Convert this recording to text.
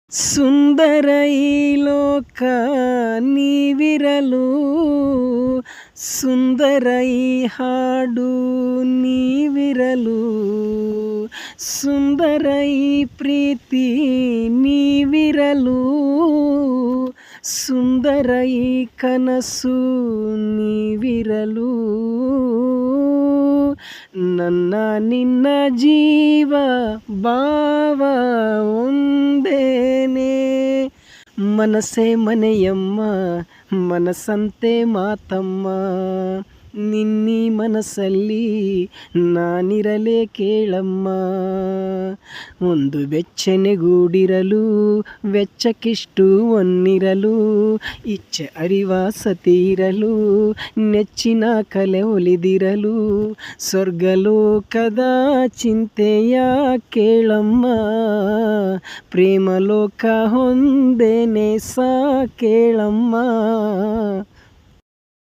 ಸುಂದರ ಈ ಲೋಕ ನೀವಿರಲು, ಸುಂದರ ಈ ಹಾಡು ನೀವಿರಲು, ಸುಂದರ ಈ ಪ್ರೀತಿ ನೀವಿರಲು, ಸುಂದರ ಈ ಕನಸು ನೀವಿರಲು. ನನ್ನ ನಿನ್ನ ಜೀವ ಭಾವ ಒಂದೇನೆ, ಮನಸ್ಸೇ ಮನೆಯಮ್ಮ ಮನಸ್ಸಂತೆ ಮಾತಮ್ಮ. ನಿನ್ನೀ ಮನಸ್ಸಲ್ಲಿ ನಾನಿರಲೇ ಕೇಳಮ್ಮ. ಒಂದು ಬೆಚ್ಚನೆಗೂಡಿರಲು ವೆಚ್ಚಕ್ಕಿಷ್ಟು ಒನ್ನಿರಲು, ಇಚ್ಛೆ ಅರಿವಾಸತಿ ಇರಲು ನೆಚ್ಚಿನ ಕಲೆ ಒಲಿದಿರಲು, ಸ್ವರ್ಗಲೋಕದ ಚಿಂತೆಯ ಕೇಳಮ್ಮ. ಪ್ರೇಮಲೋಕ ಹೊಂದೇನೆ ಸಾ ಕೇಳಮ್ಮ.